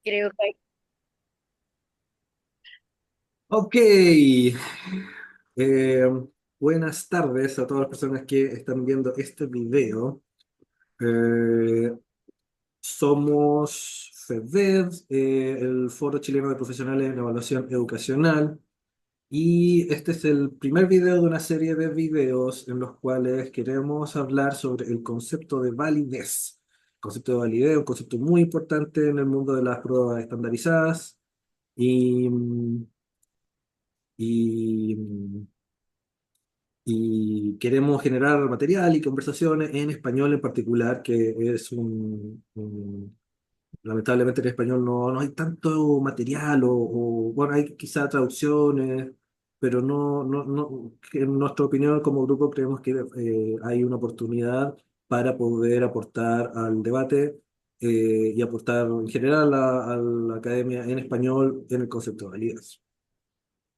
Creo que Ok, buenas tardes a todas las personas que están viendo este video. Eh, Somos FEDED, el Foro Chileno de Profesionales en Evaluación Educacional, y este es el primer video de una serie de videos en los cuales queremos hablar sobre el concepto de validez. El concepto de validez, un concepto muy importante en el mundo de las pruebas estandarizadas y, y y queremos generar material y conversaciones en español en particular, que es lamentablemente en español no hay tanto material bueno, hay quizá traducciones, pero que en nuestra opinión como grupo creemos que hay una oportunidad para poder aportar al debate y aportar en general a la academia en español en el concepto de validez.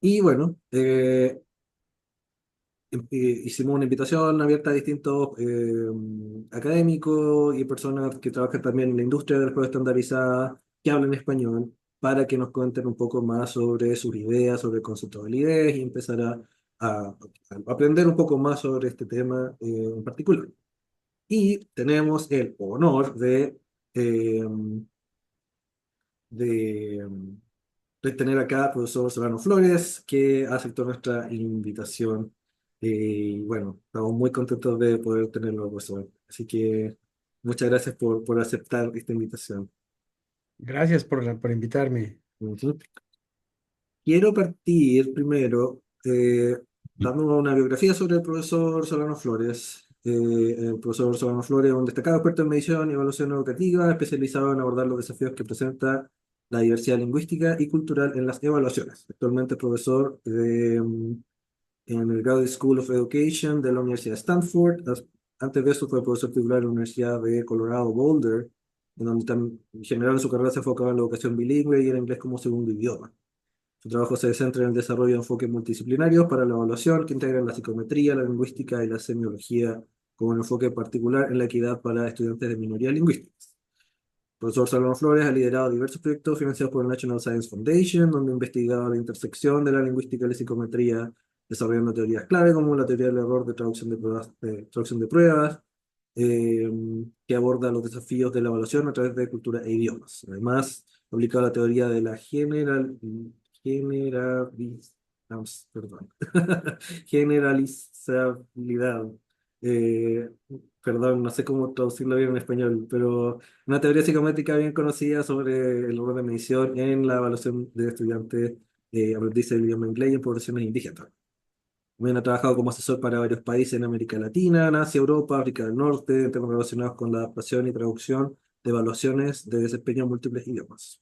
Y bueno, hicimos una invitación abierta a distintos académicos y personas que trabajan también en la industria de las pruebas estandarizadas, que hablan español, para que nos cuenten un poco más sobre sus ideas, sobre el concepto de validez y empezar a aprender un poco más sobre este tema en particular. Y tenemos el honor eh, de, de tener acá al profesor Solano Flores, que aceptó nuestra invitación. Y bueno, estamos muy contentos de poder tenerlo, profesor. Así que muchas gracias por aceptar esta invitación. Gracias por invitarme. Ujú. Quiero partir primero dando una biografía sobre el profesor Solano Flores. El profesor Solano Flores es un destacado experto en medición y evaluación educativa, especializado en abordar los desafíos que presenta la diversidad lingüística y cultural en las evaluaciones. Actualmente es profesor en el Graduate School of Education de la Universidad de Stanford. Antes de eso fue profesor titular en la Universidad de Colorado Boulder, en donde en general su carrera se enfocaba en la educación bilingüe y el inglés como segundo idioma. Su trabajo se centra en el desarrollo de enfoques multidisciplinarios para la evaluación que integran la psicometría, la lingüística y la semiología, con un enfoque particular en la equidad para estudiantes de minorías lingüísticas. El profesor Salomón Flores ha liderado diversos proyectos financiados por el National Science Foundation, donde ha investigado la intersección de la lingüística y la psicometría, desarrollando teorías clave como la teoría del error de traducción de pruebas, eh, que aborda los desafíos de la evaluación a través de cultura e idiomas. Además, ha aplicado la teoría de la generaliz- perdón, generalizabilidad. Eh, Perdón, no sé cómo traducirlo bien en español, pero una teoría psicométrica bien conocida sobre el error de medición en la evaluación de estudiantes aprendices del idioma inglés y en poblaciones indígenas. También ha trabajado como asesor para varios países en América Latina, en Asia, Europa, África del Norte, en temas relacionados con la adaptación y traducción de evaluaciones de desempeño en múltiples idiomas.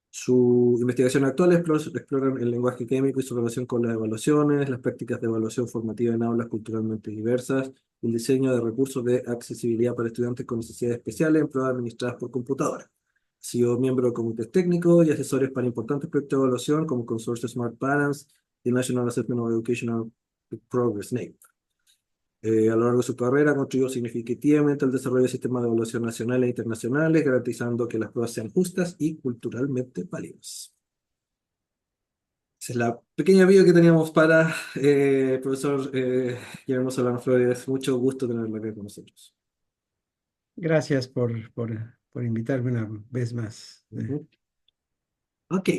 Su investigación actual exploran el lenguaje químico y su relación con las evaluaciones, las prácticas de evaluación formativa en aulas culturalmente diversas, y el diseño de recursos de accesibilidad para estudiantes con necesidades especiales en pruebas administradas por computadora. Ha sido miembro de comités técnicos y asesores para importantes proyectos de evaluación como Consorcio Smart Balance y National Assessment of Educational Progress, NAEP. A lo largo de su carrera contribuyó significativamente al desarrollo de sistemas de evaluación nacionales e internacionales, garantizando que las pruebas sean justas y culturalmente válidas. Esa es la pequeña video que teníamos para el profesor Guillermo Solano Flores. Mucho gusto tenerlo acá con nosotros. Gracias por invitarme una vez más. Ujú. Ok.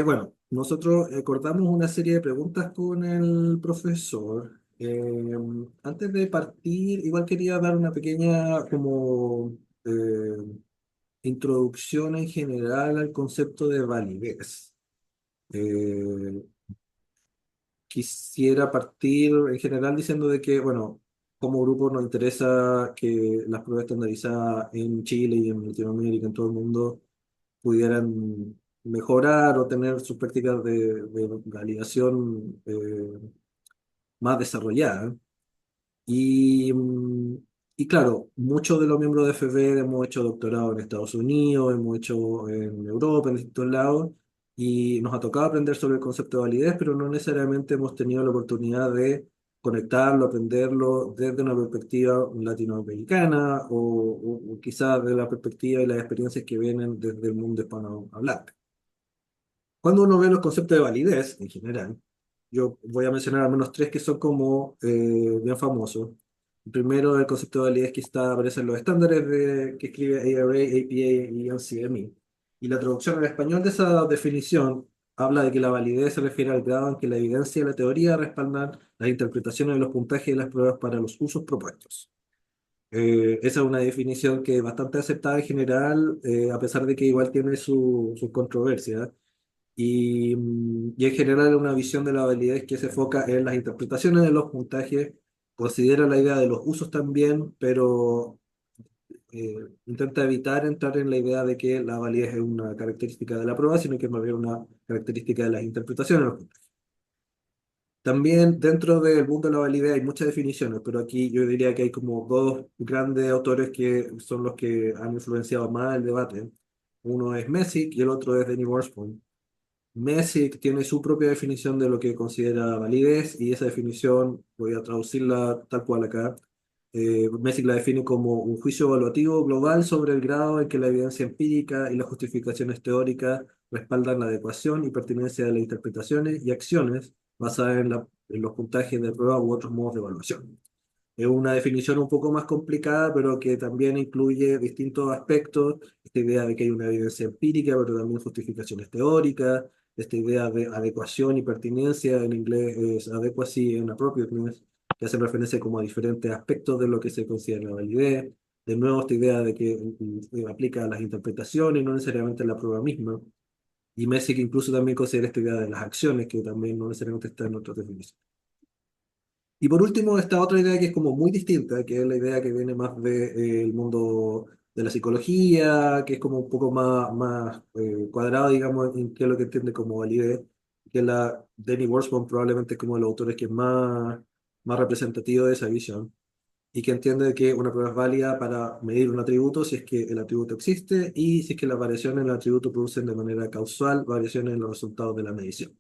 Bueno, nosotros acordamos una serie de preguntas con el profesor. Antes de partir, igual quería dar una pequeña como introducción en general al concepto de validez. Eh, Quisiera partir en general diciendo de que, bueno, como grupo nos interesa que las pruebas estandarizadas en Chile y en Latinoamérica, en todo el mundo, pudieran mejorar o tener sus prácticas de validación más desarrolladas. Y, y claro, muchos de los miembros de FB hemos hecho doctorado en Estados Unidos, hemos hecho en Europa, en distintos lados, y nos ha tocado aprender sobre el concepto de validez, pero no necesariamente hemos tenido la oportunidad de conectarlo, aprenderlo desde una perspectiva latinoamericana o quizás de la perspectiva y las experiencias que vienen desde el mundo hispanohablante. Cuando uno ve los conceptos de validez en general, yo voy a mencionar al menos tres que son como bien famosos. El primero, el concepto de validez que aparece en los estándares que escribe ARA, APA y NCME. Y la traducción al español de esa definición habla de que la validez se refiere al grado en que la evidencia y la teoría respaldan las interpretaciones de los puntajes y las pruebas para los usos propuestos. Esa es una definición que es bastante aceptada en general, a pesar de que igual tiene sus controversias. Y en general una visión de la validez que se enfoca en las interpretaciones de los puntajes, considera la idea de los usos también, pero intenta evitar entrar en la idea de que la validez es una característica de la prueba, sino que es más bien una característica de las interpretaciones de los puntajes. También dentro del mundo de la validez hay muchas definiciones, pero aquí yo diría que hay como dos grandes autores que son los que han influenciado más el debate. Uno es Messick y el otro es Denny Worspoon. Messick tiene su propia definición de lo que considera validez y esa definición, voy a traducirla tal cual acá. Messick la define como un juicio evaluativo global sobre el grado en que la evidencia empírica y las justificaciones teóricas respaldan la adecuación y pertinencia de las interpretaciones y acciones basadas en los puntajes de prueba u otros modos de evaluación. Es una definición un poco más complicada, pero que también incluye distintos aspectos. Esta idea de que hay una evidencia empírica, pero también justificaciones teóricas. Esta idea de adecuación y pertinencia, en inglés es adequacy and appropriateness, que hace referencia como a diferentes aspectos de lo que se considera validez. De nuevo, esta idea de que aplica a las interpretaciones, no necesariamente a la prueba misma. Y Messi que incluso también considera esta idea de las acciones, que también no necesariamente está en otras definiciones. Y por último, esta otra idea que es como muy distinta, que es la idea que viene más del mundo de la psicología, que es como un poco más cuadrado, digamos, en qué es lo que entiende como validez, que la Danny Worspoon probablemente es como de los autores que es más representativo de esa visión, y que entiende que una prueba es válida para medir un atributo si es que el atributo existe y si es que las variaciones en el atributo producen de manera causal variaciones en los resultados de la medición.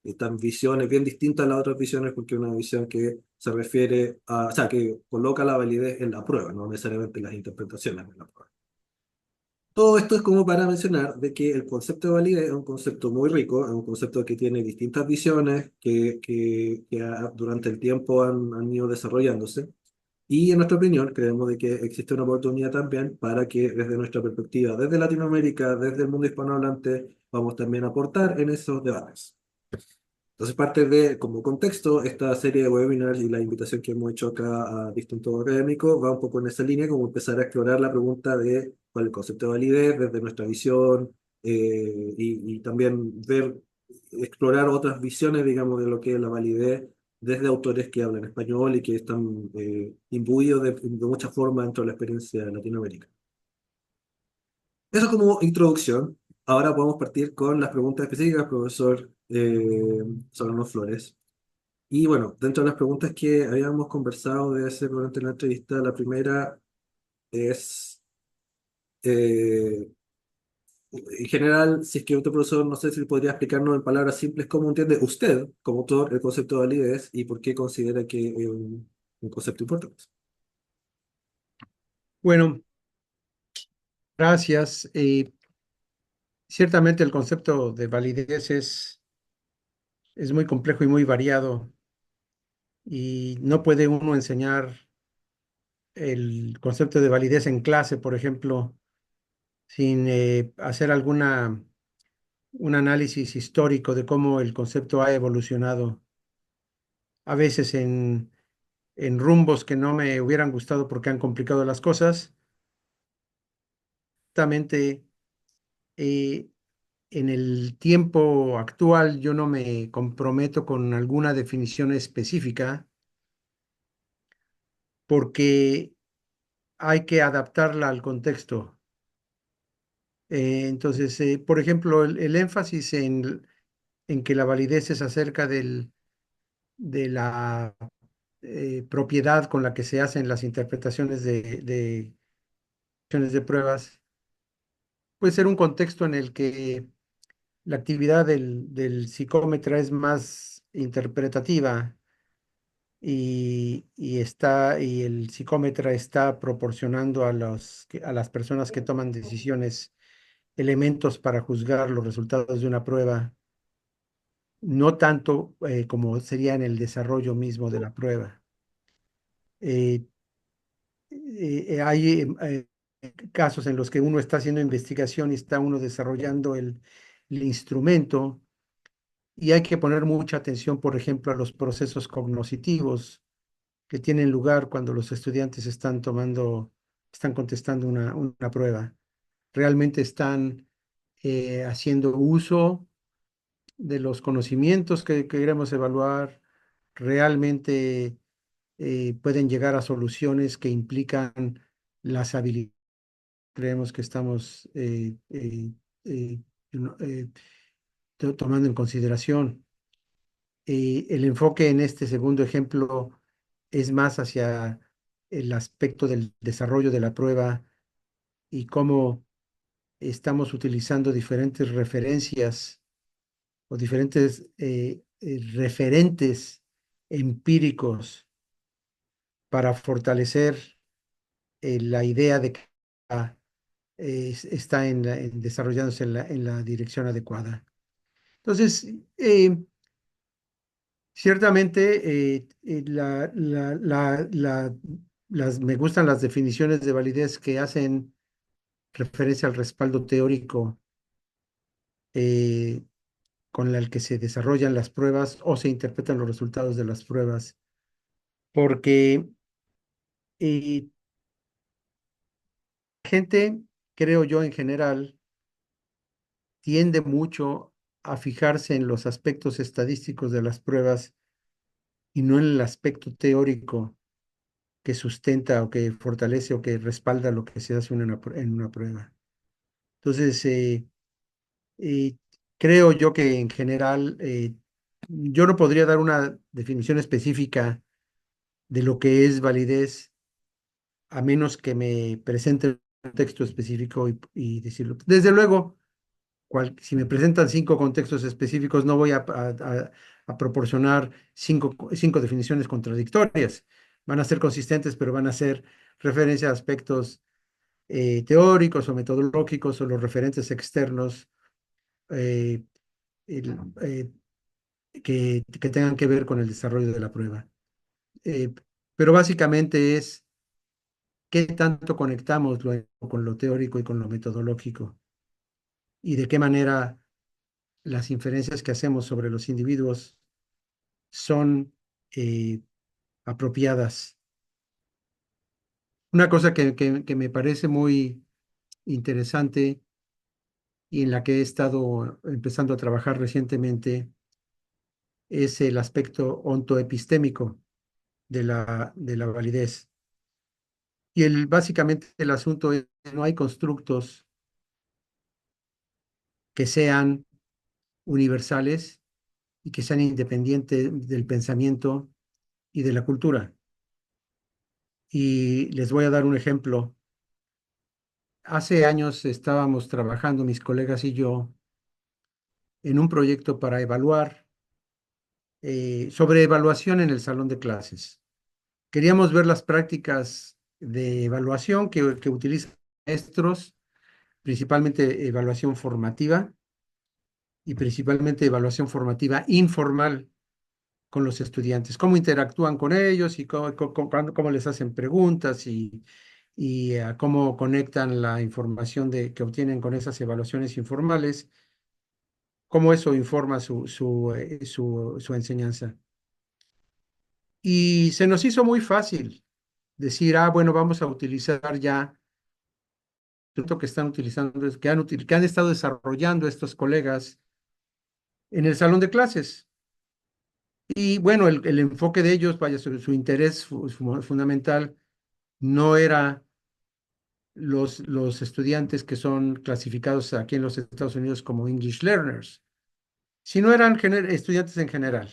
Esta visión es bien distinta a las otras visiones porque es una visión que se refiere a, o sea, que coloca la validez en la prueba, no necesariamente en las interpretaciones de la prueba. Todo esto es como para mencionar de que el concepto de validez es un concepto muy rico, es un concepto que tiene distintas visiones que durante el tiempo han ido desarrollándose. Y en nuestra opinión, creemos de que existe una oportunidad también para que desde nuestra perspectiva, desde Latinoamérica, desde el mundo hispanohablante, vamos también a aportar en esos debates. Entonces, parte de, como contexto, esta serie de webinars y la invitación que hemos hecho acá a distintos académicos va un poco en esa línea, como empezar a explorar la pregunta de cuál es el concepto de validez desde nuestra visión y también explorar otras visiones, digamos, de lo que es la validez desde autores que hablan español y que están imbuidos de muchas formas dentro de la experiencia de Latinoamérica. Eso como introducción. Ahora podemos partir con las preguntas específicas, profesor Solano Flores. Y bueno, dentro de las preguntas que habíamos conversado de hacer durante la entrevista, la primera es, eh, en general, si es que otro profesor, no sé si podría explicarnos en palabras simples cómo entiende usted, como autor, el concepto de validez y por qué considera que es un concepto importante. Bueno, gracias. Ciertamente el concepto de validez es muy complejo y muy variado y no puede uno enseñar el concepto de validez en clase, por ejemplo, sin hacer un análisis histórico de cómo el concepto ha evolucionado, a veces en rumbos que no me hubieran gustado porque han complicado las cosas. Justamente eh, en el tiempo actual yo no me comprometo con alguna definición específica porque hay que adaptarla al contexto. Entonces, por ejemplo, el énfasis en que la validez es acerca de la propiedad con la que se hacen las interpretaciones de pruebas, puede ser un contexto en el que la actividad del psicómetra es más interpretativa y el psicómetra está proporcionando a las personas que toman decisiones elementos para juzgar los resultados de una prueba, no tanto como sería en el desarrollo mismo de la prueba. Eh, hay casos en los que uno está haciendo investigación y está uno desarrollando el instrumento y hay que poner mucha atención, por ejemplo, a los procesos cognitivos que tienen lugar cuando los estudiantes están contestando una prueba. Realmente están haciendo uso de los conocimientos que queremos evaluar, realmente pueden llegar a soluciones que implican las habilidades que creemos que estamos eh, no, tomando en consideración. El enfoque en este segundo ejemplo es más hacia el aspecto del desarrollo de la prueba y cómo estamos utilizando diferentes referencias o diferentes referentes empíricos para fortalecer la idea de que está desarrollándose en la dirección adecuada. Entonces, ciertamente, me gustan las definiciones de validez que hacen referencia al respaldo teórico eh, con el que se desarrollan las pruebas o se interpretan los resultados de las pruebas, porque eh, gente, creo yo en general, tiende mucho a fijarse en los aspectos estadísticos de las pruebas y no en el aspecto teórico que sustenta o que fortalece o que respalda lo que se hace en una prueba. Entonces, eh, creo yo que en general yo no podría dar una definición específica de lo que es validez a menos que me presente un texto específico y decirlo. Desde luego, si me presentan 5 contextos específicos, no voy a proporcionar cinco definiciones contradictorias. Van a ser consistentes, pero van a ser referencia a aspectos teóricos o metodológicos o los referentes externos eh, el- eh, que tengan que ver con el desarrollo de la prueba. Eh, pero básicamente es qué tanto conectamos con lo teórico y con lo metodológico y de qué manera las inferencias que hacemos sobre los individuos son eh, apropiadas. Una cosa que me parece muy interesante y en la que he estado empezando a trabajar recientemente es el aspecto ontoepistémico de la validez. Y básicamente el asunto es que no hay constructos que sean universales y que sean independientes del pensamiento y de la cultura. Y les voy a dar un ejemplo. Hace años estábamos trabajando mis colegas y yo en un proyecto para evaluar sobre evaluación en el salón de clases. Queríamos ver las prácticas de evaluación que utilizan maestros, principalmente evaluación formativa y principalmente evaluación formativa informal con los estudiantes, cómo interactúan con ellos y cómo les hacen preguntas y cómo conectan la información que obtienen con esas evaluaciones informales, cómo eso informa su enseñanza. Y se nos hizo muy fácil decir, bueno, vamos a utilizar ya lo que están utilizando, que han estado desarrollando estos colegas en el salón de clases. Y bueno, el enfoque de ellos, vaya, su interés fundamental no era los estudiantes que son clasificados aquí en los Estados Unidos como English learners, sino eran estudiantes en general.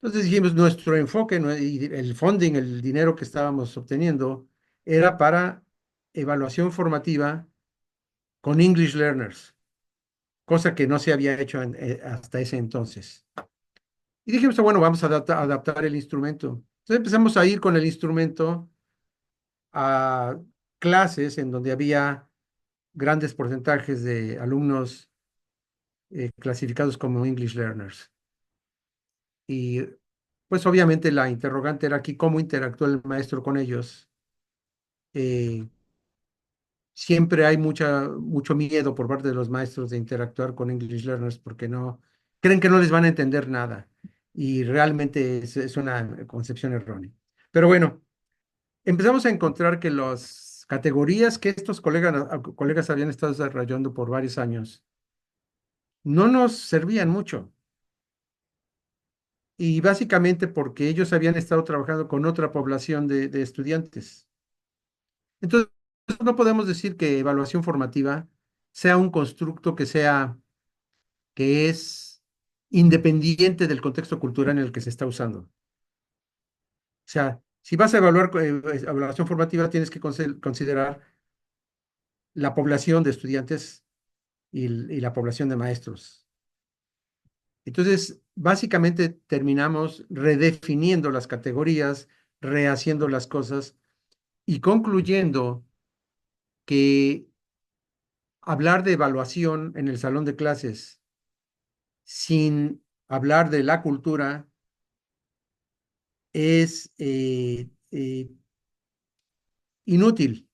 Entonces dijimos, nuestro enfoque y el funding, el dinero que estábamos obteniendo, era para evaluación formativa con English learners, cosa que no se había hecho hasta ese entonces. Y dijimos, bueno, vamos a adaptar el instrumento. Entonces empezamos a ir con el instrumento a clases en donde había grandes porcentajes de alumnos clasificados como English learners. Y pues obviamente la interrogante era aquí cómo interactúa el maestro con ellos. Eh, Siempre hay mucho miedo por parte de los maestros de interactuar con English learners porque no creen que no les van a entender nada. Y realmente es una concepción errónea. Pero bueno, empezamos a encontrar que las categorías que estos colegas habían estado desarrollando por varios años no nos servían mucho. Y básicamente porque ellos habían estado trabajando con otra población de estudiantes. Entonces, no podemos decir que evaluación formativa sea un constructo que es independiente del contexto cultural en el que se está usando. O sea, si vas a evaluar evaluación formativa, tienes que considerar la población de estudiantes y la población de maestros. Entonces, básicamente terminamos redefiniendo las categorías, rehaciendo las cosas y concluyendo que hablar de evaluación en el salón de clases sin hablar de la cultura es inútil.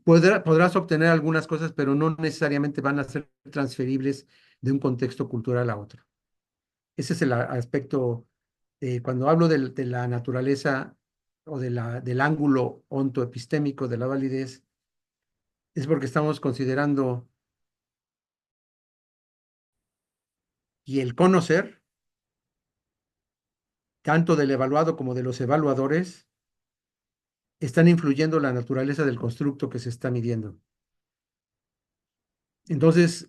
Podrás obtener algunas cosas, pero no necesariamente van a ser transferibles de un contexto cultural a otro. Ese es el aspecto, cuando hablo de la naturaleza o del ángulo ontoepistémico de la validez, es porque estamos considerando y el conocer, tanto del evaluado como de los evaluadores, están influyendo la naturaleza del constructo que se está midiendo. Entonces,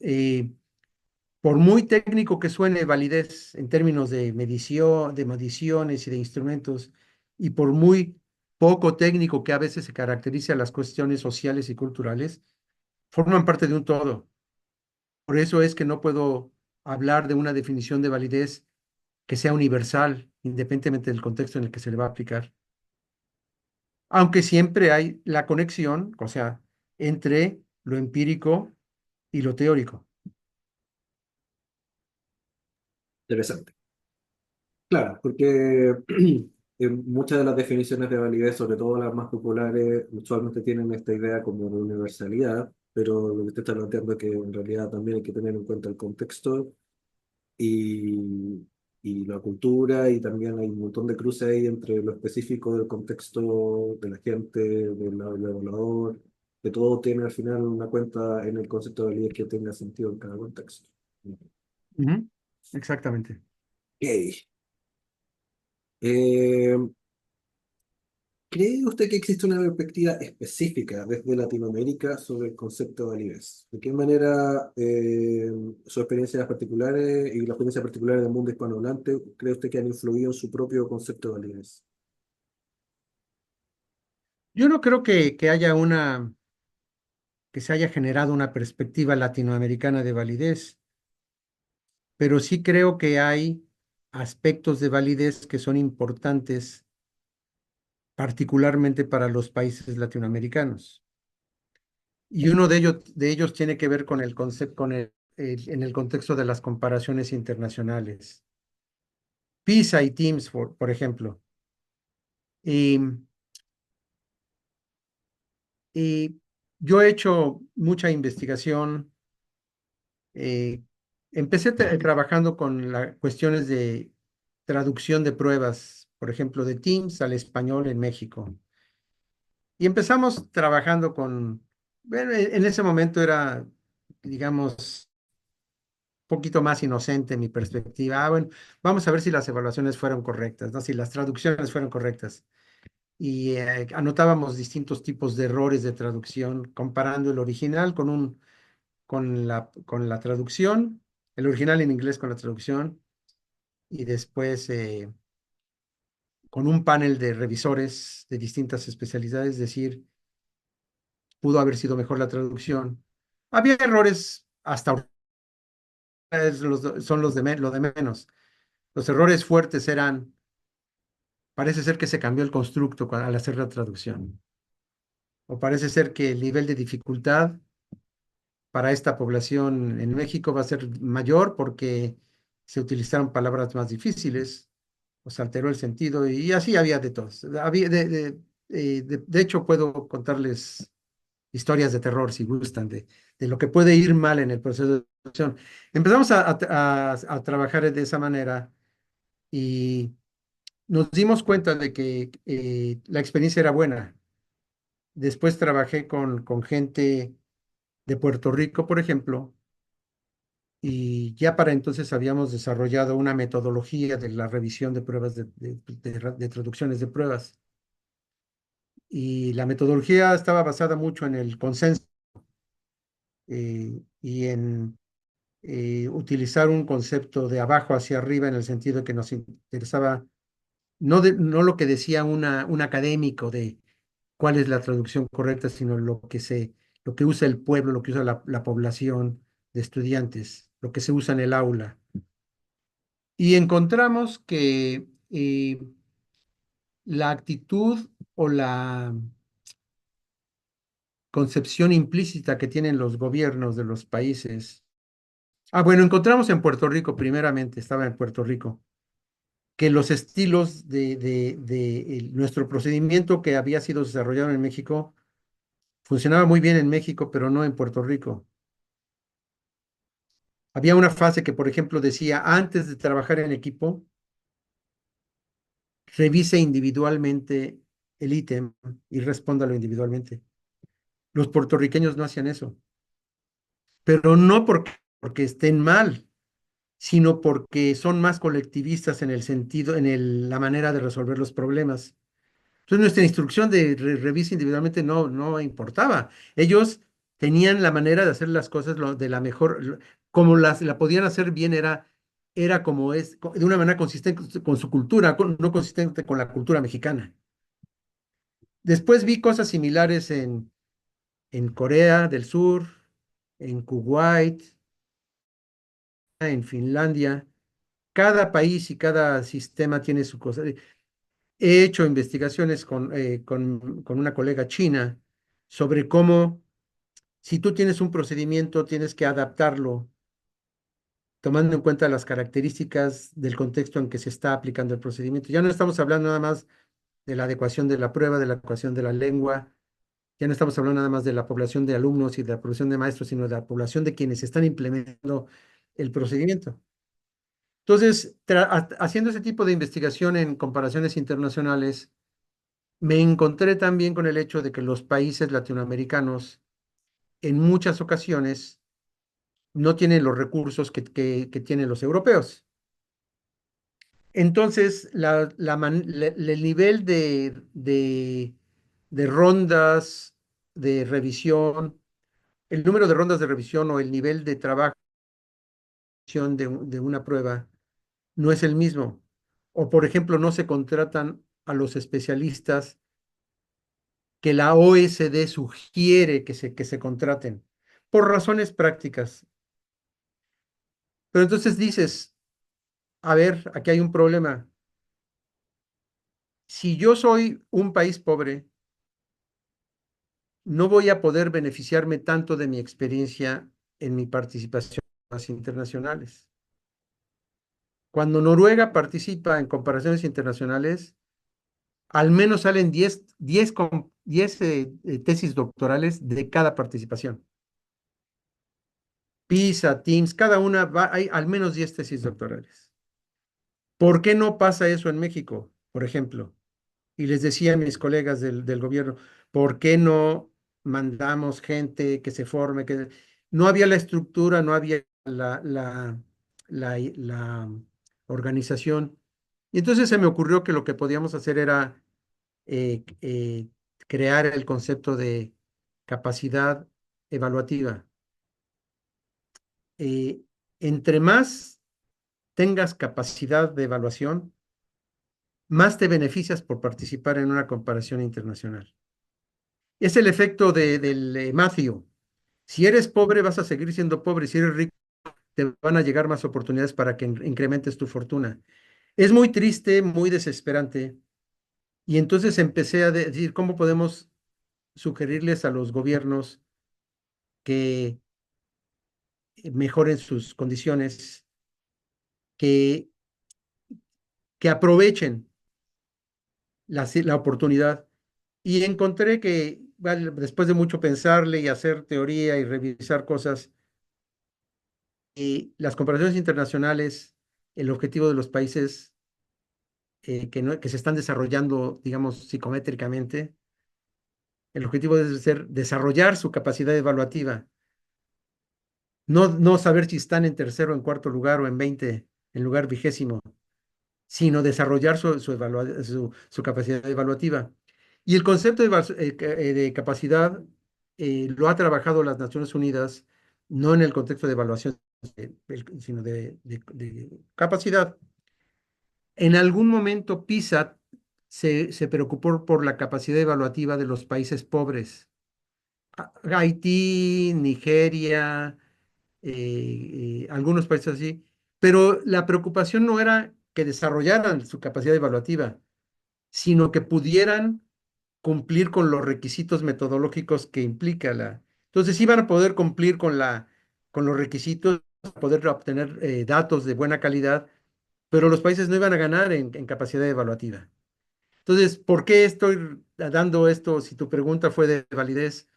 por muy técnico que suene validez en términos de medición, de mediciones y de instrumentos, y por muy poco técnico que a veces se caracteriza a las cuestiones sociales y culturales, forman parte de un todo. Por eso es que no puedo hablar de una definición de validez que sea universal, independientemente del contexto en el que se le va a aplicar. Aunque siempre hay la conexión, o sea, entre lo empírico y lo teórico. Interesante. Claro, porque muchas de las definiciones de validez, sobre todo las más populares, usualmente tienen esta idea como de universalidad, pero lo que usted está planteando es que en realidad también hay que tener en cuenta el contexto y, y la cultura, y también hay un montón de cruces ahí entre lo específico del contexto de la gente, del evaluador, que todo tiene al final una cuenta en el concepto de validez que tenga sentido en cada contexto. Ujú. Exactamente. Ok. Eh, ¿Cree usted que existe una perspectiva específica desde Latinoamérica sobre el concepto de validez? ¿De qué manera sus experiencias particulares y las experiencias particulares del mundo hispanohablante cree usted que han influido en su propio concepto de validez? Yo no creo que se haya generado una perspectiva latinoamericana de validez, pero sí creo que hay aspectos de validez que son importantes, particularmente para los países latinoamericanos. Y uno de ellos tiene que ver con el concepto, en el contexto de las comparaciones internacionales. PISA y TIMSS, por ejemplo. Y, y yo he hecho mucha investigación. eh, Empecé trabajando con cuestiones de traducción de pruebas, por ejemplo, de TIMSS al español en México. Y empezamos trabajando bueno, en ese momento era, digamos, un poquito más inocente mi perspectiva. Bueno, vamos a ver si las evaluaciones fueron correctas, ¿no? Si las traducciones fueron correctas. Y anotábamos distintos tipos de errores de traducción, comparando el original con la traducción, el original en inglés con la traducción, y después con un panel de revisores de distintas especialidades, decir, pudo haber sido mejor la traducción. Había errores hasta ahora, son lo de menos, Los errores fuertes eran, parece ser que se cambió el constructo al hacer la traducción, o parece ser que el nivel de dificultad para esta población en México va a ser mayor porque se utilizaron palabras más difíciles, o se alteró el sentido, y así había de todos. Había de hecho, puedo contarles historias de terror si gustan, de lo que puede ir mal en el proceso de traducción. Empezamos a trabajar de esa manera y nos dimos cuenta de que la experiencia era buena. Después trabajé con gente de Puerto Rico, por ejemplo, y ya para entonces habíamos desarrollado una metodología de la revisión de pruebas de traducciones de pruebas. Y la metodología estaba basada mucho en el consenso y en utilizar un concepto de abajo hacia arriba en el sentido de que nos interesaba no lo que decía un académico de cuál es la traducción correcta, sino lo que usa el pueblo, lo que usa la población de estudiantes, lo que se usa en el aula. Y encontramos que la actitud o la concepción implícita que tienen los gobiernos de los países. Bueno, encontramos en Puerto Rico, primeramente, estaba en Puerto Rico, que los estilos de nuestro procedimiento que había sido desarrollado en México funcionaba muy bien en México, pero no en Puerto Rico. Había una fase que, por ejemplo, decía, antes de trabajar en equipo, revise individualmente el ítem y respóndalo individualmente. Los puertorriqueños no hacían eso, pero no porque estén mal, sino porque son más colectivistas en el sentido, la manera de resolver los problemas. Entonces nuestra instrucción de revisa individualmente no importaba. Ellos tenían la manera de hacer las cosas de la mejor, como la podían hacer bien era como es, de una manera consistente con su cultura, no consistente con la cultura mexicana. Después vi cosas similares en Corea del Sur, en Kuwait, en Finlandia. Cada país y cada sistema tiene su cosa. He hecho investigaciones con una colega china sobre cómo, si tú tienes un procedimiento, tienes que adaptarlo tomando en cuenta las características del contexto en que se está aplicando el procedimiento. Ya no estamos hablando nada más de la adecuación de la prueba, de la adecuación de la lengua, ya no estamos hablando nada más de la población de alumnos y de la población de maestros, sino de la población de quienes están implementando el procedimiento. Entonces, haciendo ese tipo de investigación en comparaciones internacionales, me encontré también con el hecho de que los países latinoamericanos en muchas ocasiones no tienen los recursos que tienen los europeos. Entonces, el nivel de rondas de revisión, el número de rondas de revisión o el nivel de trabajo de una prueba no es el mismo. O, por ejemplo, no se contratan a los especialistas que la OSD sugiere que se contraten por razones prácticas. Pero entonces dices, a ver, aquí hay un problema. Si yo soy un país pobre, no voy a poder beneficiarme tanto de mi experiencia en mi participación en las internacionales. Cuando Noruega participa en comparaciones internacionales, al menos salen 10 tesis doctorales de cada participación. PISA, Teams, cada una hay al menos 10 tesis doctorales. ¿Por qué no pasa eso en México, por ejemplo? Y les decía a mis colegas del gobierno, ¿por qué no mandamos gente que se forme? No había la estructura, no había la organización. Y entonces se me ocurrió que lo que podíamos hacer era eh, eh, crear el concepto de capacidad evaluativa. Eh, Entre más tengas capacidad de evaluación, más te beneficias por participar en una comparación internacional. Es el efecto del Matthew. Si eres pobre, vas a seguir siendo pobre. Si eres rico, te van a llegar más oportunidades para que incrementes tu fortuna. Es muy triste, muy desesperante. Y entonces empecé a decir, ¿cómo podemos sugerirles a los gobiernos que mejoren sus condiciones, que, que aprovechen la oportunidad? Y encontré que, vale, después de mucho pensarle y hacer teoría y revisar cosas, las comparaciones internacionales, el objetivo de los países que se están desarrollando, digamos, psicométricamente, el objetivo debe ser desarrollar su capacidad evaluativa, no saber si están en tercero, en cuarto lugar o en 20, en lugar vigésimo, sino desarrollar su capacidad evaluativa. Y el concepto de capacidad lo ha trabajado las Naciones Unidas, no en el contexto de evaluación, sino de capacidad. En algún momento PISA se preocupó por la capacidad evaluativa de los países pobres. Haití, Nigeria, algunos países así, pero la preocupación no era que desarrollaran su capacidad evaluativa, sino que pudieran cumplir con los requisitos metodológicos que implica la. Entonces iban a poder cumplir con los requisitos, poder obtener datos de buena calidad, pero los países no iban a ganar en capacidad evaluativa. Entonces, ¿por qué estoy dando esto si tu pregunta fue de validez?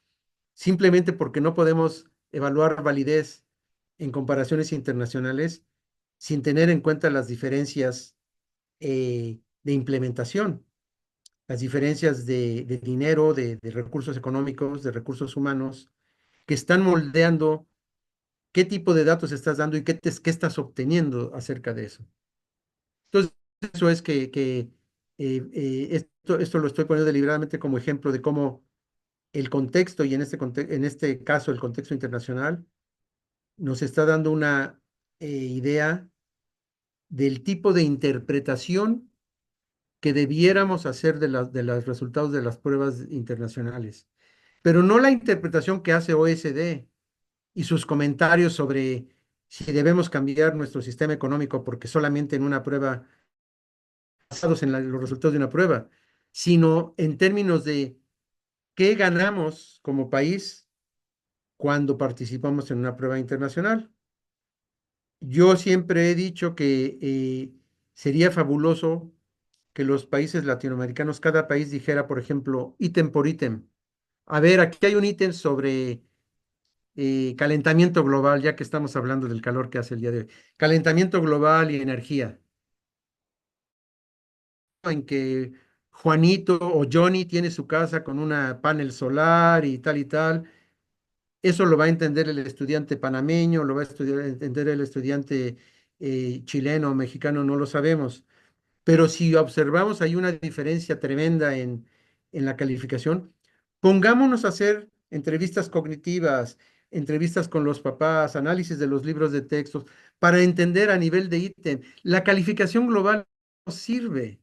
Simplemente porque no podemos evaluar validez en comparaciones internacionales sin tener en cuenta las diferencias de implementación, las diferencias de dinero, de recursos económicos, de recursos humanos, que están moldeando qué tipo de datos estás dando y qué estás obteniendo acerca de eso. Entonces, eso es esto lo estoy poniendo deliberadamente como ejemplo de cómo el contexto, y en este caso el contexto internacional, nos está dando una idea del tipo de interpretación que debiéramos hacer de los resultados de las pruebas internacionales, pero no la interpretación que hace OSD y sus comentarios sobre si debemos cambiar nuestro sistema económico porque solamente en una prueba, basados en los resultados de una prueba, sino en términos de qué ganamos como país cuando participamos en una prueba internacional. Yo siempre he dicho que sería fabuloso que los países latinoamericanos, cada país dijera, por ejemplo, ítem por ítem. A ver, aquí hay un ítem sobre calentamiento global, ya que estamos hablando del calor que hace el día de hoy. Calentamiento global y energía. En que Juanito o Johnny tiene su casa con una panel solar y tal y tal. Eso lo va a entender el estudiante panameño, lo va a entender el estudiante chileno o mexicano, no lo sabemos. Pero si observamos hay una diferencia tremenda en la calificación, pongámonos a hacer entrevistas cognitivas, entrevistas con los papás, análisis de los libros de textos, para entender a nivel de ítem. La calificación global no sirve.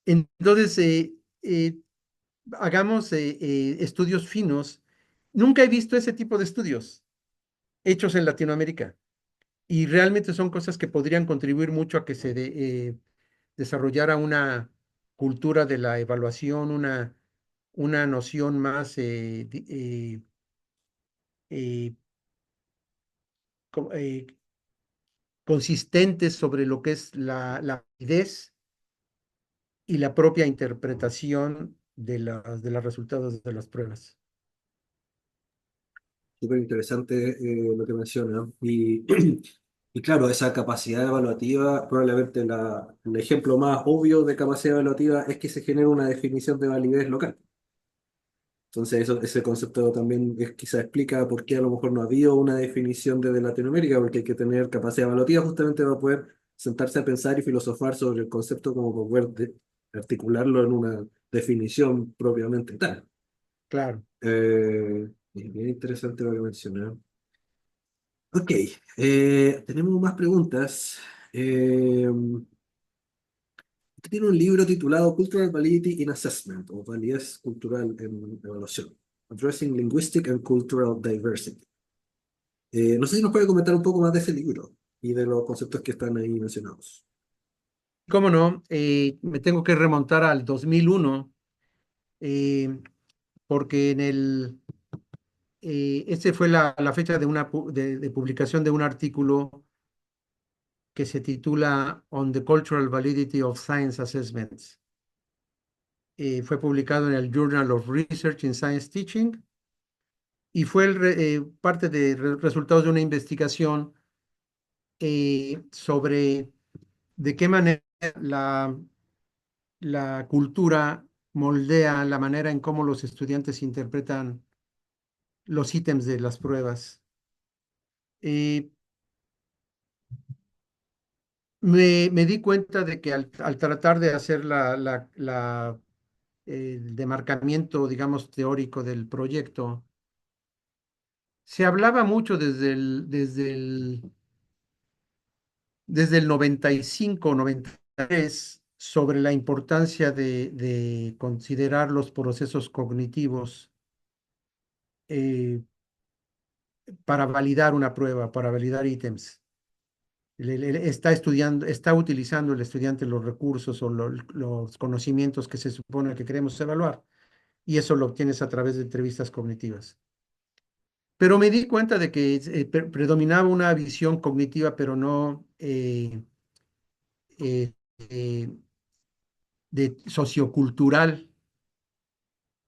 Entonces, hagamos estudios finos. Nunca he visto ese tipo de estudios hechos en Latinoamérica y realmente son cosas que podrían contribuir mucho a que desarrollara una cultura de la evaluación, una noción más eh, co- eh, consistente sobre lo que es la validez y la propia interpretación de los resultados de las pruebas. Súper interesante lo que menciona. Y, y claro, esa capacidad evaluativa, probablemente el ejemplo más obvio de capacidad evaluativa es que se genera una definición de validez local. Entonces, ese concepto también quizá explica por qué a lo mejor no ha habido una definición desde Latinoamérica, porque hay que tener capacidad evaluativa justamente para poder sentarse a pensar y filosofar sobre el concepto como para poder articularlo en una definición propiamente tal. Claro. Es bien interesante lo que mencioné. Ok, tenemos más preguntas. Usted tiene un libro titulado Cultural Validity in Assessment, o validez cultural en evaluación, Addressing Linguistic and Cultural Diversity. No sé si nos puede comentar un poco más de ese libro y de los conceptos que están ahí mencionados. cómo no, me tengo que remontar al 2001, eh, porque esta fue la fecha de publicación de un artículo que se titula On the Cultural Validity of Science Assessments. Fue publicado en el Journal of Research in Science Teaching y fue parte de resultados de una investigación sobre de qué manera la, la cultura moldea la manera en cómo los estudiantes interpretan los ítems de las pruebas. Eh, me di cuenta de que al tratar de hacer el demarcamiento, digamos, teórico del proyecto, se hablaba mucho desde el 95, 93 sobre la importancia de considerar los procesos cognitivos eh, para validar una prueba, para validar ítems. Está estudiando, está utilizando el estudiante los recursos o los conocimientos que se supone que queremos evaluar, y eso lo obtienes a través de entrevistas cognitivas. Pero me di cuenta de que predominaba una visión cognitiva, pero no eh, eh, de sociocultural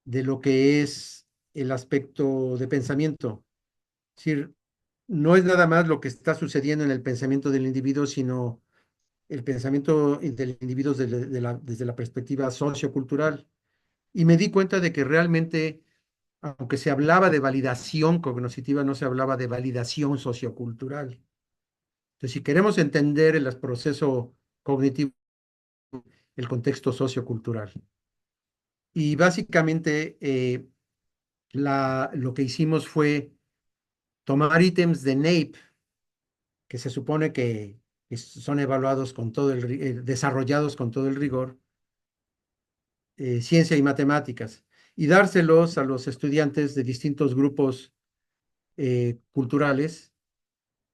de lo que es el aspecto de pensamiento. Es decir, no es nada más lo que está sucediendo en el pensamiento del individuo, sino el pensamiento del individuo desde la perspectiva sociocultural. Y me di cuenta de que realmente, aunque se hablaba de validación cognitiva, no se hablaba de validación sociocultural. Entonces, si queremos entender el proceso cognitivo, el contexto sociocultural. Y básicamente lo que hicimos fue tomar ítems de NAEP, que se supone que son evaluados con todo desarrollados con todo el rigor, ciencia y matemáticas, y dárselos a los estudiantes de distintos grupos culturales.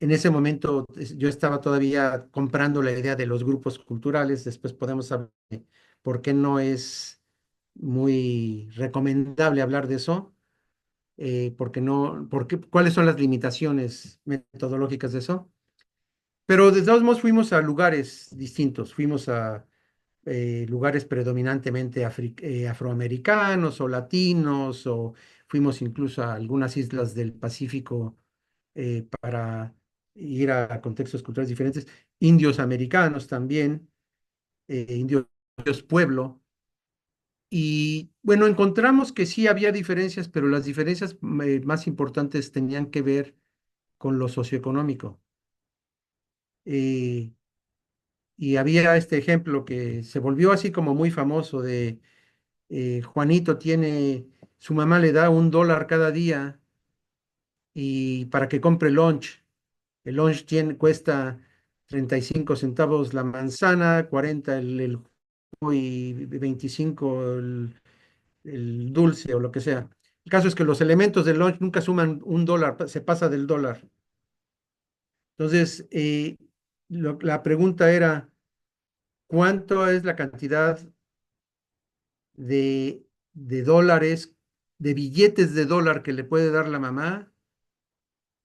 En ese momento yo estaba todavía comprando la idea de los grupos culturales, después podemos hablar de por qué no es muy recomendable hablar de eso, porque no, cuáles son las limitaciones metodológicas de eso. Pero de todos modos fuimos a lugares distintos, fuimos a lugares predominantemente afroamericanos o latinos, o fuimos incluso a algunas islas del Pacífico para ir a contextos culturales diferentes, indios americanos también, indios pueblo. Y bueno, encontramos que sí había diferencias, pero las diferencias más importantes tenían que ver con lo socioeconómico. Eh, y había este ejemplo que se volvió así como muy famoso de Juanito su mamá le da $1 cada día y para que compre lunch. El lunch cuesta 35 centavos la manzana, 40 el jugo y 25 el dulce o lo que sea. El caso es que los elementos del lunch nunca suman $1, se pasa del dólar. Entonces, la pregunta era, ¿cuánto es la cantidad de dólares, de billetes de dólar que le puede dar la mamá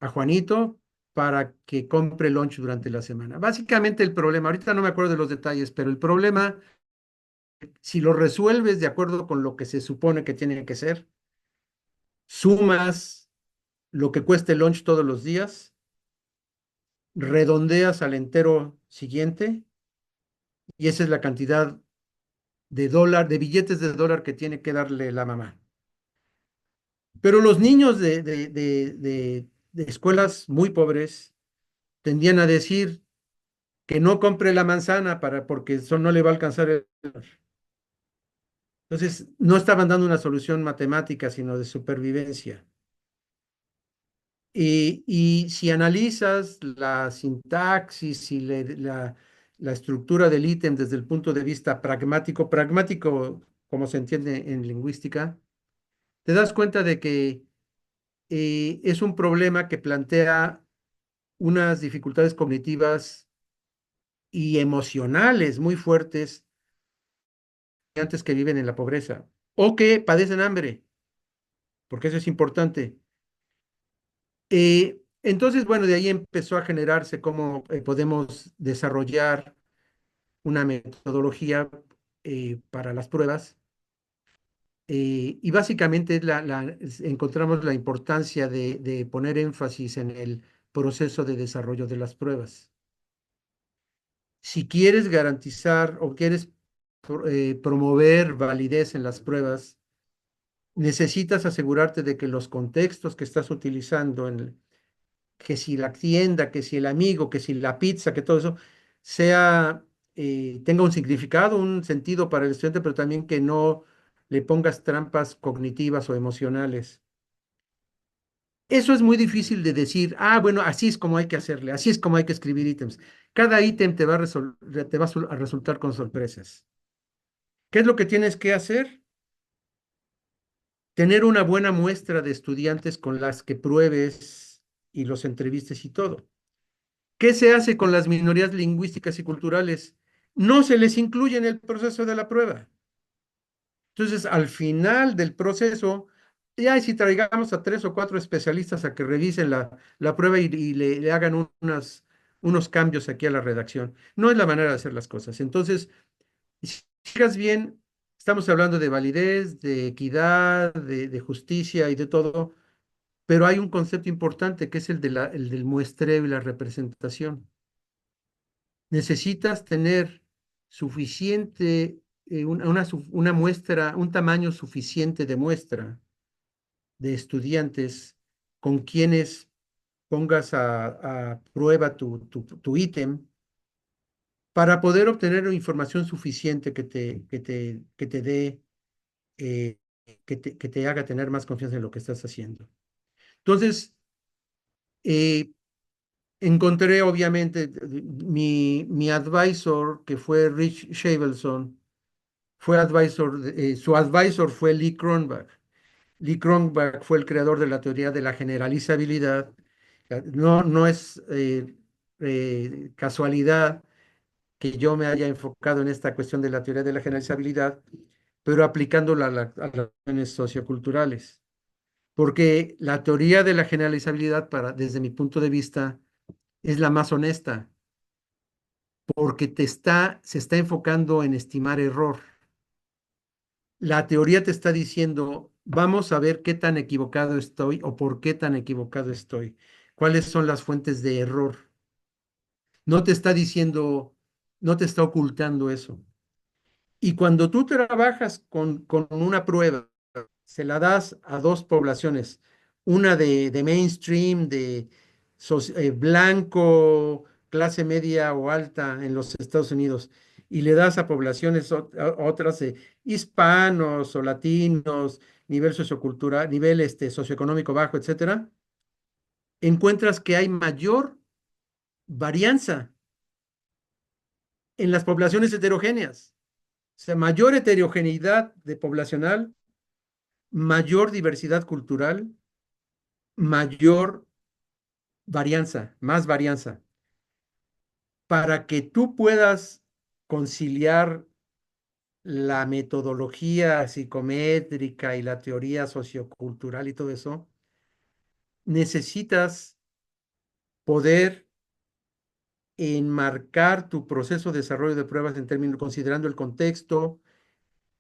a Juanito para que compre lunch durante la semana? Básicamente el problema, ahorita no me acuerdo de los detalles, pero el problema, si lo resuelves de acuerdo con lo que se supone que tiene que ser, sumas lo que cuesta el lunch todos los días, redondeas al entero siguiente y esa es la cantidad de billetes de dólar que tiene que darle la mamá. Pero los niños de escuelas muy pobres tendían a decir que no compre la manzana porque eso no le va a alcanzar el dólar. Entonces, no estaban dando una solución matemática, sino de supervivencia. Y si analizas la sintaxis y la estructura del ítem desde el punto de vista pragmático, pragmático como se entiende en lingüística, te das cuenta de que es un problema que plantea unas dificultades cognitivas y emocionales muy fuertes antes que viven en la pobreza o que padecen hambre, porque eso es importante. Entonces, bueno, de ahí empezó a generarse cómo podemos desarrollar una metodología para las pruebas. Y básicamente encontramos la importancia de poner énfasis en el proceso de desarrollo de las pruebas. Si quieres garantizar o quieres promover validez en las pruebas, necesitas asegurarte de que los contextos que estás utilizando, que si la tienda, que si el amigo, que si la pizza, que todo eso tenga un significado, un sentido para el estudiante, pero también que no le pongas trampas cognitivas o emocionales. Eso es muy difícil de decir, bueno, así es como hay que hacerle, así es como hay que escribir ítems. Cada ítem te va a resultar con sorpresas. ¿Qué es lo que tienes que hacer? Tener una buena muestra de estudiantes con las que pruebes y los entrevistes y todo. ¿Qué se hace con las minorías lingüísticas y culturales? No se les incluye en el proceso de la prueba. Entonces, al final del proceso, ya si traigamos a 3 o 4 especialistas a que revisen la prueba y le hagan unos cambios aquí a la redacción. No es la manera de hacer las cosas. Entonces, si fijas bien, estamos hablando de validez, de equidad, de justicia y de todo, pero hay un concepto importante que es el del muestreo y la representación. Necesitas tener suficiente, una muestra, un tamaño suficiente de muestra de estudiantes con quienes pongas a prueba tu ítem para poder obtener información suficiente que te dé, eh, que te haga tener más confianza en lo que estás haciendo. Entonces, eh, encontré obviamente mi advisor, que fue Rich Shavelson, su advisor fue Lee Cronbach. Lee Cronbach fue el creador de la teoría de la generalizabilidad. No, no es casualidad que yo me haya enfocado en esta cuestión de la teoría de la generalizabilidad, pero aplicándola a las cuestiones socioculturales. Porque la teoría de la generalizabilidad, desde mi punto de vista, es la más honesta, porque se está enfocando en estimar error. La teoría te está diciendo, vamos a ver qué tan equivocado estoy o por qué tan equivocado estoy. ¿Cuáles son las fuentes de error? No te está diciendo, no te está ocultando eso. Y cuando tú trabajas con una prueba, se la das a 2 poblaciones, una de mainstream, blanco, clase media o alta en los Estados Unidos, y le das a poblaciones otras, hispanos o latinos, nivel sociocultural, nivel socioeconómico bajo, etcétera, encuentras que hay mayor varianza en las poblaciones heterogéneas. O sea, mayor heterogeneidad de poblacional, mayor diversidad cultural, mayor varianza, más varianza. Para que tú puedas conciliar la metodología psicométrica y la teoría sociocultural y todo eso, necesitas poder enmarcar tu proceso de desarrollo de pruebas en términos, considerando el contexto,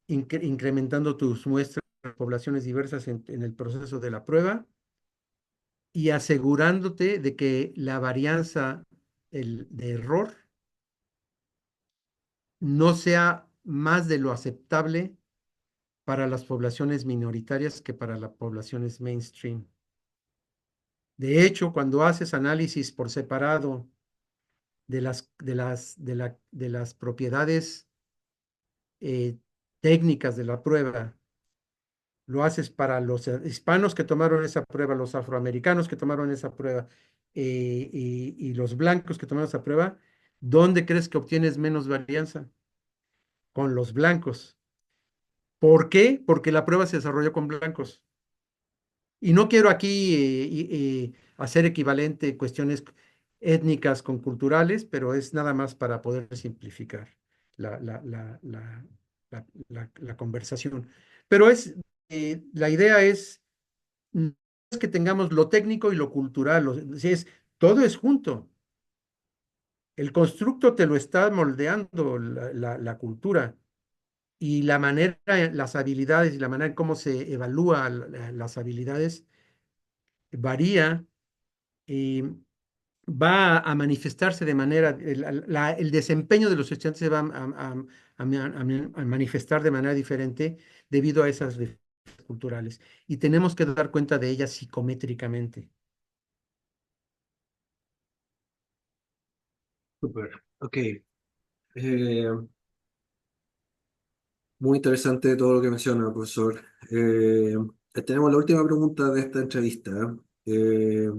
incrementando tus muestras de poblaciones diversas en el proceso de la prueba y asegurándote de que la varianza de error no sea más de lo aceptable para las poblaciones minoritarias que para las poblaciones mainstream. De hecho, cuando haces análisis por separado de las propiedades eh, técnicas de la prueba, lo haces para los hispanos que tomaron esa prueba, los afroamericanos que tomaron esa prueba y los blancos que tomaron esa prueba, ¿dónde crees que obtienes menos varianza? Con los blancos. ¿Por qué? Porque la prueba se desarrolló con blancos. Y no quiero aquí hacer equivalente cuestiones. étnicas con culturales, pero es nada más para poder simplificar la, la, la, la, la conversación. Pero la idea no es que tengamos lo técnico y lo cultural, todo es junto. El constructo te lo está moldeando la cultura y la manera, las habilidades y la manera en cómo se evalúa las habilidades varía y va a manifestarse de manera, el desempeño de los estudiantes se va a manifestar de manera diferente debido a esas diferencias culturales y tenemos que dar cuenta de ellas psicométricamente. Súper. Ok. Muy interesante todo lo que menciona, profesor. Tenemos la última pregunta de esta entrevista. Eh,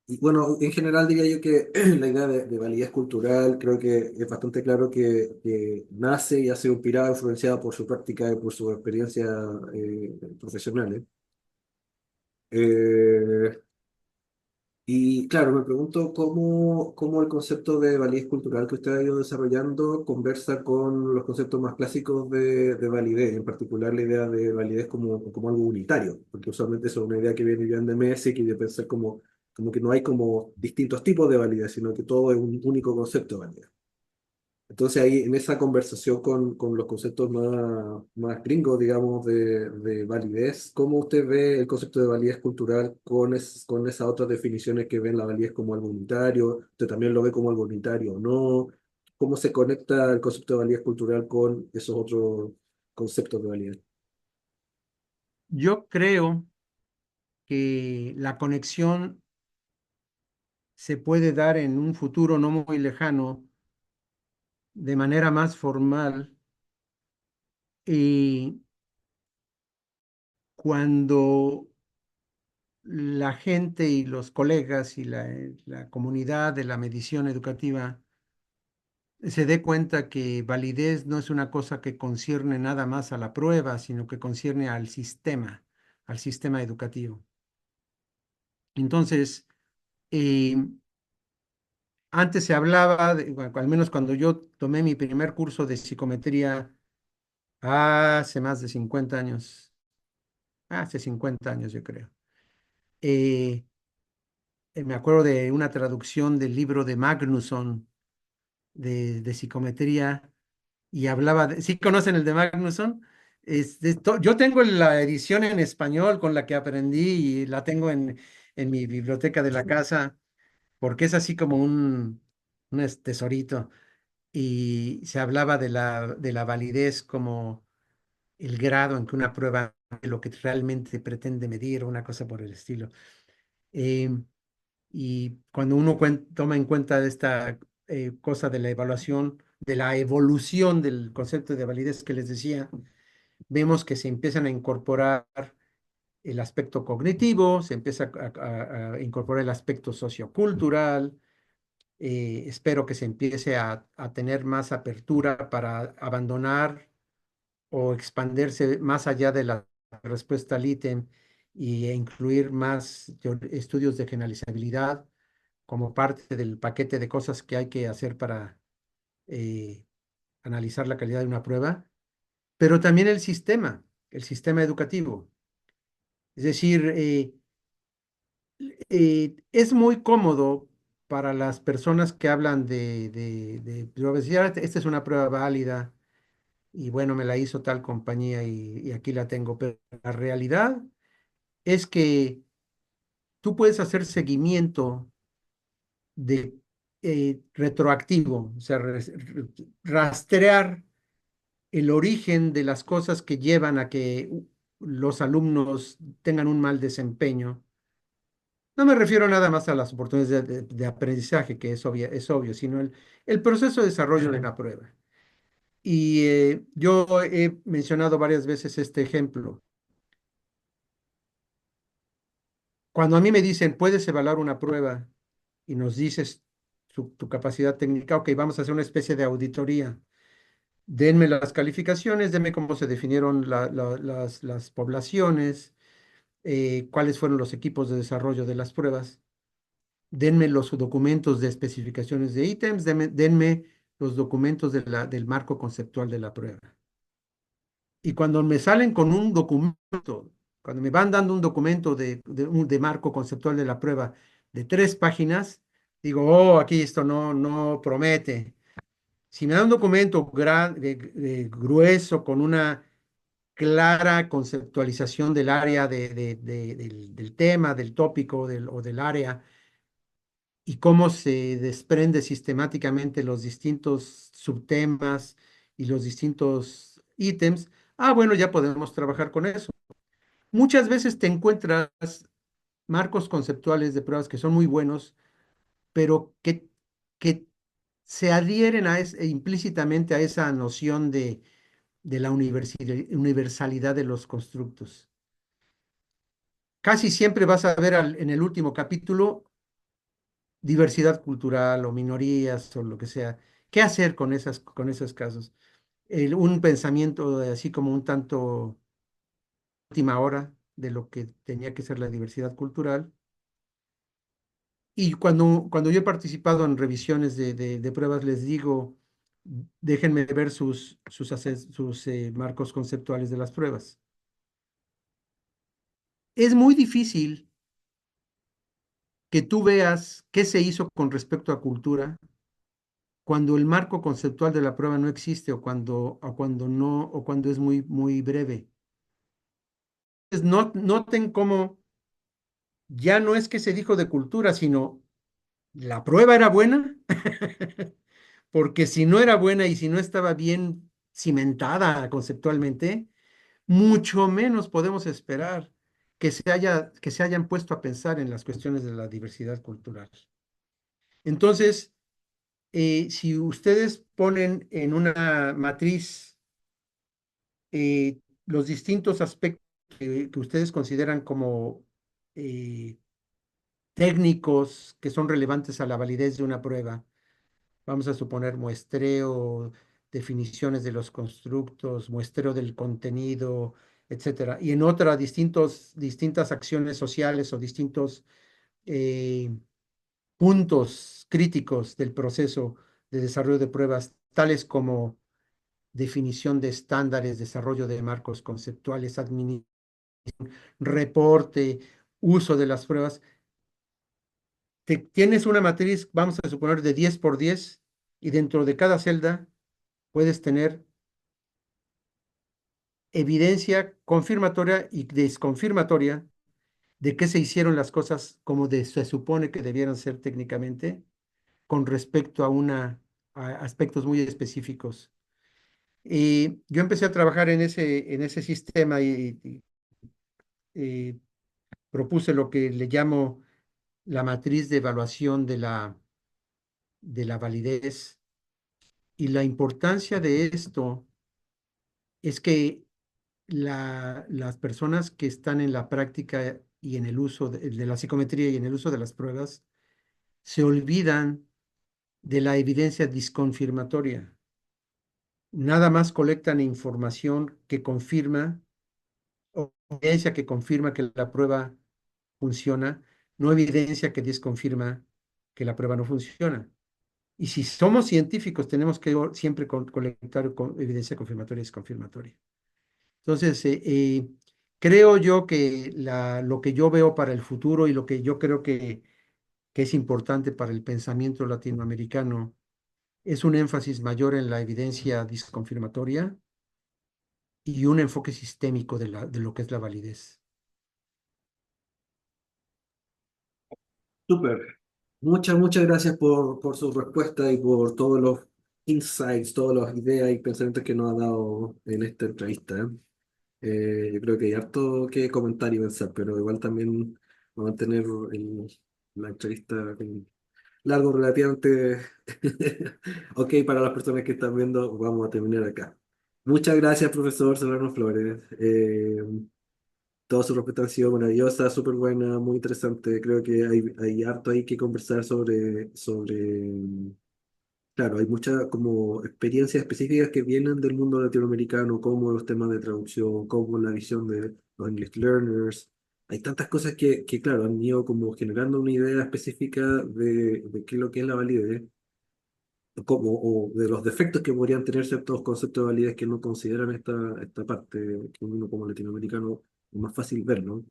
y bueno, en general diría yo que la idea de validez cultural creo que es bastante claro que nace y ha sido inspirada, influenciada por su práctica y por su experiencia profesionales. Eh, Y claro, me pregunto cómo el concepto de validez cultural que usted ha ido desarrollando conversa con los conceptos más clásicos de validez, en particular la idea de validez como algo unitario, porque usualmente eso es una idea que viene ya de Messi, que de pensar como que no hay como distintos tipos de validez, sino que todo es un único concepto de validez. Entonces ahí en esa conversación con los conceptos más gringos, digamos, de validez, ¿cómo usted ve el concepto de validez cultural con esas otras definiciones que ven la validez como algo unitario? ¿Usted también lo ve como algo unitario o no? ¿Cómo se conecta el concepto de validez cultural con esos otros conceptos de validez? Yo creo que la conexión se puede dar en un futuro no muy lejano de manera más formal y cuando la gente y los colegas y la comunidad de la medición educativa se dé cuenta que validez no es una cosa que concierne nada más a la prueba, sino que concierne al sistema educativo. Entonces, eh, antes se hablaba, bueno, al menos cuando yo tomé mi primer curso de psicometría hace más de 50 años, hace 50 años yo creo. eh, Me acuerdo de una traducción del libro de Magnusson de psicometría y hablaba de, ¿sí conocen el de Magnusson? Yo tengo la edición en español con la que aprendí y la tengo en mi biblioteca de la casa porque es así como un tesorito y se hablaba de la validez como el grado en que una prueba de lo que realmente pretende medir o una cosa por el estilo. Em, Y cuando uno toma en cuenta esta cosa de la evaluación, de la evolución del concepto de validez que les decía, vemos que se empiezan a incorporar el aspecto cognitivo, se empieza a incorporar el aspecto sociocultural. Espero que se empiece a tener más apertura para abandonar o expandirse más allá de la respuesta al ítem e incluir más estudios de generalizabilidad como parte del paquete de cosas que hay que hacer para eh, analizar la calidad de una prueba, pero también el sistema educativo. Es decir, es muy cómodo para las personas que hablan pruebas, decir, "Ah, esta es una prueba válida y bueno, me la hizo tal compañía y aquí la tengo", pero la realidad es que tú puedes hacer seguimiento de retroactivo, o sea, rastrear el origen de las cosas que llevan a que los alumnos tengan un mal desempeño. No me refiero nada más a las oportunidades de aprendizaje, que es obvio, sino el proceso de desarrollo de una prueba. Y yo he mencionado varias veces este ejemplo. Cuando a mí me dicen, puedes evaluar una prueba y nos dices tu capacidad técnica, ok, vamos a hacer una especie de auditoría. Denme las calificaciones, denme cómo se definieron las poblaciones, cuáles fueron los equipos de desarrollo de las pruebas. denme los documentos de especificaciones de ítems, denme los documentos del marco conceptual de la prueba. Y cuando me salen con un documento, cuando me van dando un documento de marco conceptual de la prueba de 3 páginas, digo, oh, aquí esto no promete. Si me da un documento grueso con una clara conceptualización del área del tema, del tópico o del área, y cómo se desprende sistemáticamente los distintos subtemas y los distintos ítems, bueno, ya podemos trabajar con eso. Muchas veces te encuentras marcos conceptuales de pruebas que son muy buenos, pero que se adhieren implícitamente a esa noción de la universalidad de los constructos. Casi siempre vas a ver en el último capítulo diversidad cultural o minorías o lo que sea. ¿Qué hacer con esos casos? Un pensamiento así como un tanto última hora de lo que tenía que ser la diversidad cultural. Y cuando yo he participado en revisiones de pruebas, les digo, déjenme ver sus marcos conceptuales de las pruebas. Es muy difícil que tú veas qué se hizo con respecto a cultura cuando el marco conceptual de la prueba no existe o cuando no, o cuando es muy breve. Entonces, noten cómo ya no es que se dijo de cultura, sino la prueba era buena, porque si no era buena y si no estaba bien cimentada conceptualmente, mucho menos podemos esperar que se hayan puesto a pensar en las cuestiones de la diversidad cultural. Entonces, si ustedes ponen en una matriz los distintos aspectos que ustedes consideran como eh, técnicos que son relevantes a la validez de una prueba, vamos a suponer muestreo, definiciones de los constructos, muestreo del contenido, etcétera, y en otra distintas acciones sociales o distintos eh, puntos críticos del proceso de desarrollo de pruebas, tales como definición de estándares, desarrollo de marcos conceptuales, reporte, uso de las pruebas. Tienes una matriz, vamos a suponer, de 10 por 10 y dentro de cada celda puedes tener evidencia confirmatoria y desconfirmatoria de que se hicieron las cosas como se supone que debieran ser técnicamente con respecto a aspectos muy específicos. Y yo empecé a trabajar en ese sistema y propuse lo que le llamo la matriz de evaluación de la validez. Y la importancia de esto es que las personas que están en la práctica y en el uso de la psicometría y en el uso de las pruebas se olvidan de la evidencia disconfirmatoria. Nada más colectan información que confirma, o evidencia que confirma que la prueba funciona, no evidencia que desconfirma que la prueba no funciona. Y si somos científicos, tenemos que siempre colectar evidencia confirmatoria y desconfirmatoria. Entonces, creo yo que lo que yo veo para el futuro y lo que yo creo que es importante para el pensamiento latinoamericano es un énfasis mayor en la evidencia disconfirmatoria y un enfoque sistémico de lo que es la validez. Súper. Muchas gracias por su respuesta y por todos los insights, todas las ideas y pensamientos que nos ha dado en esta entrevista. Yo creo que hay harto que comentar y pensar, pero igual también vamos a mantener la entrevista largo relativamente. Ok, para las personas que están viendo, vamos a terminar acá. Muchas gracias, profesor Solano Flores. Toda su respuesta ha sido maravillosa, súper buena, muy interesante. Creo que hay harto ahí que conversar claro, hay muchas como experiencias específicas que vienen del mundo latinoamericano, como los temas de traducción, como la visión de los English learners, hay tantas cosas claro, han ido como generando una idea específica de qué es lo que es la validez, o de los defectos que podrían tener ciertos conceptos de validez que no consideran esta parte que uno como latinoamericano es más fácil ver, ¿no?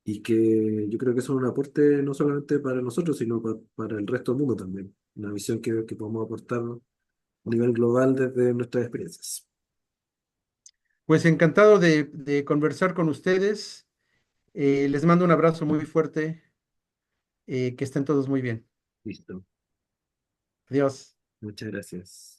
Y que yo creo que son un aporte no solamente para nosotros, sino para el resto del mundo también. Una visión que podemos aportar a nivel global desde nuestras experiencias. Pues encantado de conversar con ustedes. Les mando un abrazo muy fuerte. Que estén todos muy bien. Listo. Adiós. Muchas gracias.